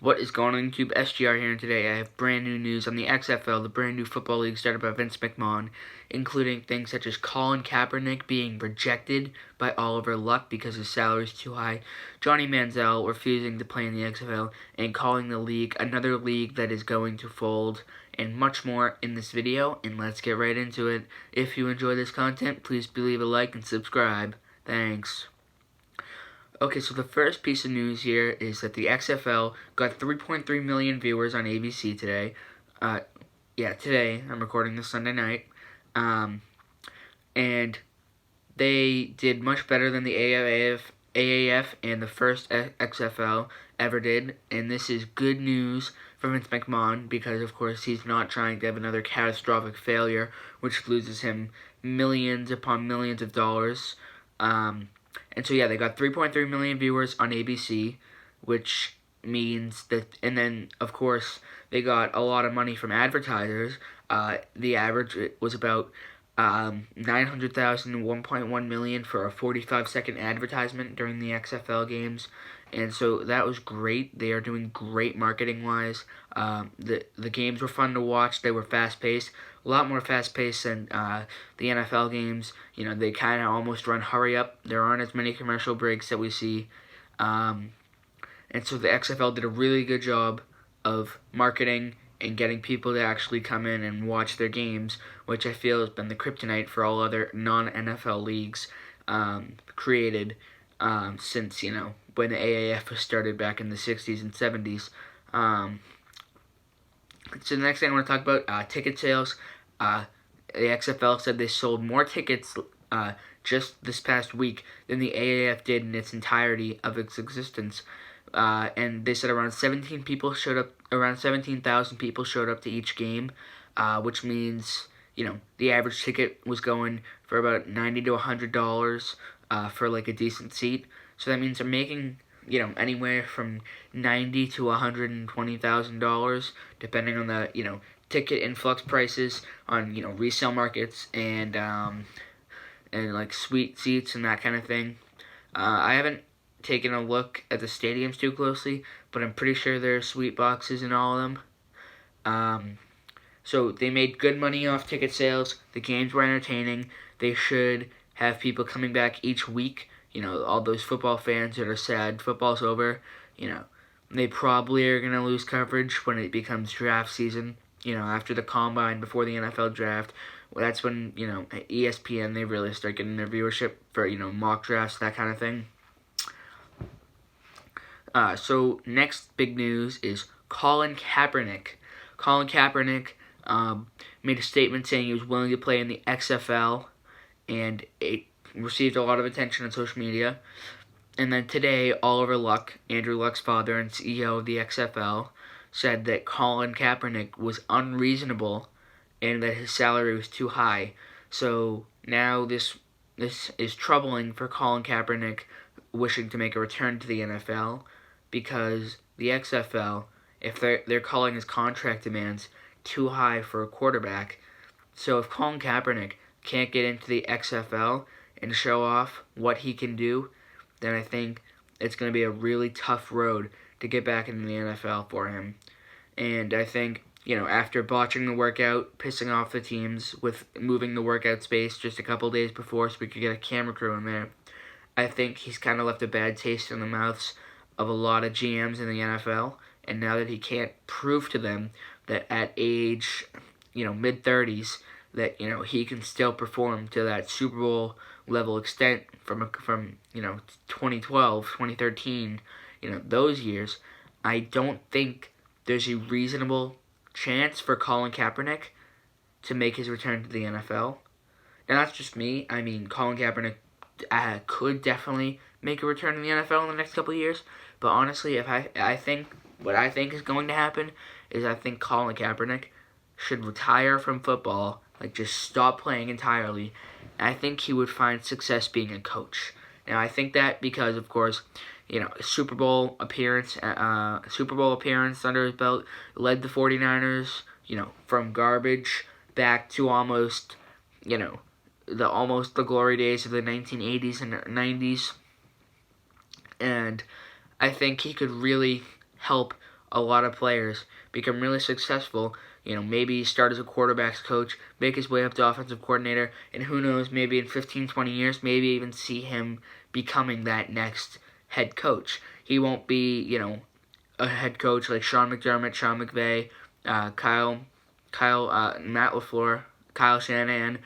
What is going on YouTube? SGR here, and today I have brand new news on the XFL, the brand new football league started by Vince McMahon, including things such as Colin Kapernick being rejected by Oliver Luck because his salary is too high, Johnny Manziel refusing to play in the XFL, and calling the league another league that is going to fold, and much more in this video, and let's get right into it. If you enjoy this content, please leave a like and subscribe. Thanks. Okay, so the first piece of news here is that the XFL got 3.3 million viewers on ABC today. Today. I'm recording this Sunday night. And they did much better than the AAF and the first XFL ever did. And this is good news for Vince McMahon because, of course, he's not trying to have another catastrophic failure, which loses him millions upon millions of dollars. And so, yeah, they got 3.3 million viewers on ABC, which means that, and then, of course, they got a lot of money from advertisers. The average was about 900,000 and 1.1 million for a 45-second advertisement during the XFL games. And so that was great. They are doing great marketing-wise. The games were fun to watch. They were fast-paced. A lot more fast-paced than the NFL games. You know, they kind of almost run hurry-up. There aren't as many commercial breaks that we see. And so the XFL did a really good job of marketing and getting people to actually come in and watch their games, which I feel has been the kryptonite for all other non-NFL leagues created since, you know, when the AAF was started back in the 60s and 70s. So the next thing I want to talk about, ticket sales. The XFL said they sold more tickets just this past week than the AAF did in its entirety of its existence. And they said around 17,000 people showed up to each game, which means, you know, the average ticket was going for about $90 to $100 for like a decent seat. So that means they're making, you know, anywhere from $90,000 to $120,000, depending on the, you know, ticket influx prices on, you know, resale markets and like suite seats and that kind of thing. I haven't taken a look at the stadiums too closely, but I'm pretty sure there are suite boxes in all of them. So they made good money off ticket sales. The games were entertaining. They should have people coming back each week. You know, all those football fans that are sad football's over, you know, they probably are going to lose coverage when it becomes draft season, you know, after the combine, before the NFL draft. Well, that's when, you know, ESPN, they really start getting their viewership for, you know, mock drafts, that kind of thing. So next big news is Colin Kaepernick. Colin Kaepernick made a statement saying he was willing to play in the XFL, and it received a lot of attention on social media. And then today, Oliver Luck, Andrew Luck's father and CEO of the XFL, said that Colin Kaepernick was unreasonable and that his salary was too high. So now this is troubling for Colin Kaepernick wishing to make a return to the NFL, because the XFL, if they're calling his contract demands too high for a quarterback. So if Colin Kaepernick can't get into the XFL and show off what he can do, then I think it's going to be a really tough road to get back into the NFL for him. And I think, you know, after botching the workout, pissing off the teams with moving the workout space just a couple days before so we could get a camera crew in there, I think he's kind of left a bad taste in the mouths of a lot of GMs in the NFL. And now that he can't prove to them that at age, you know, mid-30s, that, you know, he can still perform to that Super Bowl level extent from you know, 2012, 2013, you know, those years, I don't think there's a reasonable chance for Colin Kaepernick to make his return to the NFL. Now, that's just me. I mean, Colin Kaepernick could definitely make a return to the NFL in the next couple of years, but honestly, if I think what I think is going to happen is I think Colin Kaepernick should retire from football, like just stop playing entirely. And I think he would find success being a coach. Now, I think that because, of course, you know, Super Bowl appearance under his belt, led the 49ers, you know, from garbage back to almost, you know, the glory days of the 1980s and 90s. And I think he could really help a lot of players, become really successful. Maybe start as a quarterback's coach, make his way up to offensive coordinator, and who knows, maybe in 15, 20 years, maybe even see him becoming that next head coach. He won't be, a head coach like Sean McDermott, Sean McVay, Matt LaFleur, Kyle Shanahan.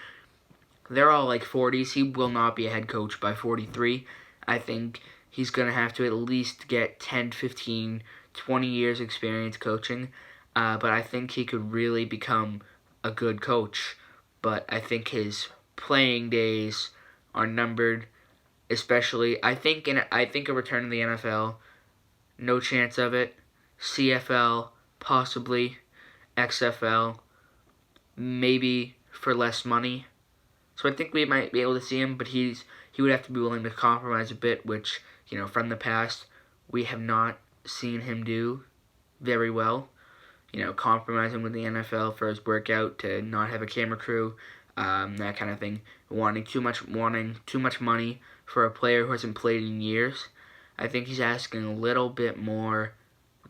They're all like 40s. He will not be a head coach by 43. I think he's going to have to at least get 10, 15, 20 years experience coaching. But I think he could really become a good coach. But I think his playing days are numbered, especially I think a return to the NFL, no chance of it. CFL, possibly. XFL, maybe for less money. So I think we might be able to see him, but he would have to be willing to compromise a bit, which, from the past, we have not seen him do very well. Compromising with the NFL for his workout, to not have a camera crew, that kind of thing. Wanting too much money for a player who hasn't played in years. I think he's asking a little bit more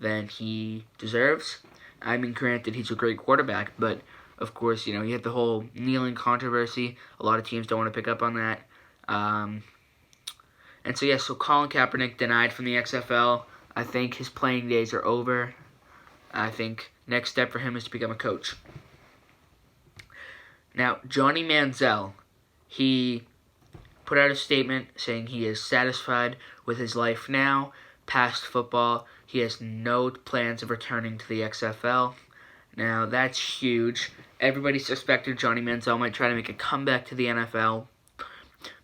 than he deserves. I mean, granted, he's a great quarterback, but of course, you had the whole kneeling controversy. A lot of teams don't want to pick up on that. So Colin Kaepernick denied from the XFL. I think his playing days are over. I think next step for him is to become a coach. Now, Johnny Manziel, he put out a statement saying he is satisfied with his life now, past football. He has no plans of returning to the XFL. Now, that's huge. Everybody suspected Johnny Manziel might try to make a comeback to the NFL.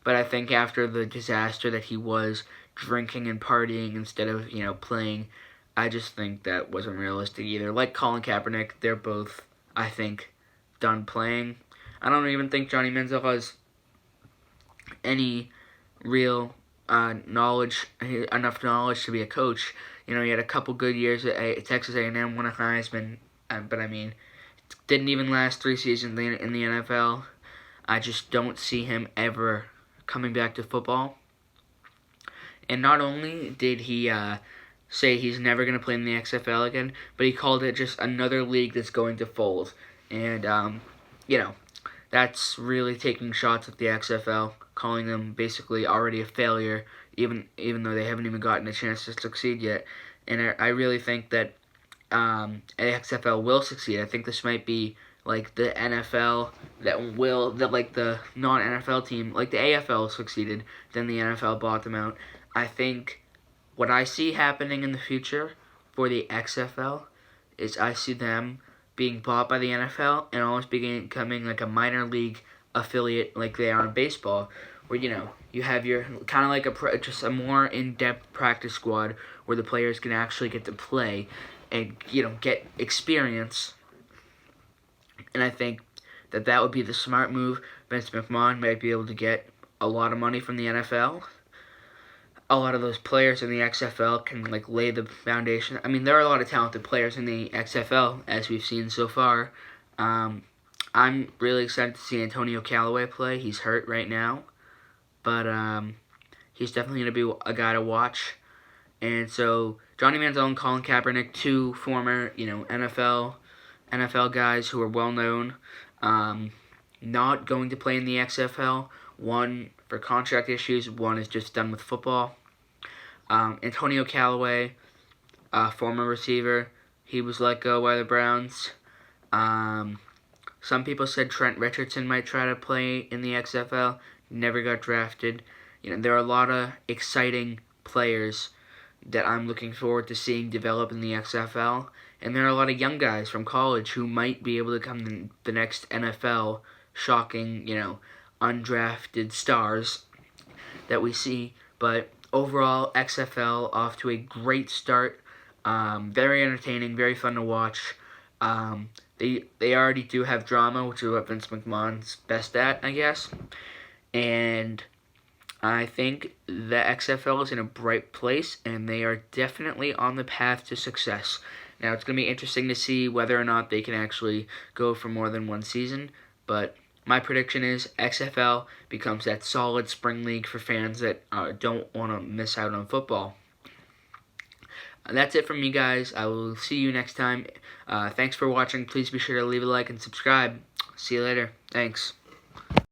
But I think after the disaster that he was drinking and partying instead of, playing, I just think that wasn't realistic either. Like Colin Kaepernick, they're both, I think, done playing. I don't even think Johnny Manziel has any real enough knowledge to be a coach. He had a couple good years at Texas A&M, won a Heisman, but I mean, didn't even last 3 seasons in the NFL. I just don't see him ever coming back to football. And not only did he say he's never going to play in the XFL again, but he called it just another league that's going to fold. And, that's really taking shots at the XFL, calling them basically already a failure, even though they haven't even gotten a chance to succeed yet. And I really think that the XFL will succeed. I think this might be like the NFL like the non-NFL team, like the AFL succeeded, then the NFL bought them out. I think what I see happening in the future for the XFL is I see them being bought by the NFL and almost becoming like a minor league affiliate like they are in baseball, where you have your kind of like just a more in-depth practice squad where the players can actually get to play and get experience. And I think that would be the smart move. Vince McMahon might be able to get a lot of money from the NFL. A lot of those players in the XFL can lay the foundation. I mean, there are a lot of talented players in the XFL, as we've seen so far. I'm really excited to see Antonio Callaway play. He's hurt right now, but he's definitely going to be a guy to watch. And so Johnny Manziel and Colin Kaepernick, two former NFL guys who are well known, not going to play in the XFL. One for contract issues, one is just done with football. Antonio Callaway, former receiver, he was let go by the Browns. Some people said Trent Richardson might try to play in the XFL, never got drafted. There are a lot of exciting players that I'm looking forward to seeing develop in the XFL. And there are a lot of young guys from college who might be able to come the next NFL shocking, undrafted stars that we see. But overall, XFL off to a great start. Very entertaining, very fun to watch. They already do have drama, which is what Vince McMahon's best at, I guess. And I think the XFL is in a bright place, and they are definitely on the path to success. Now, it's going to be interesting to see whether or not they can actually go for more than one season, but my prediction is XFL becomes that solid spring league for fans that don't want to miss out on football. That's it from me, guys. I will see you next time. Thanks for watching. Please be sure to leave a like and subscribe. See you later. Thanks.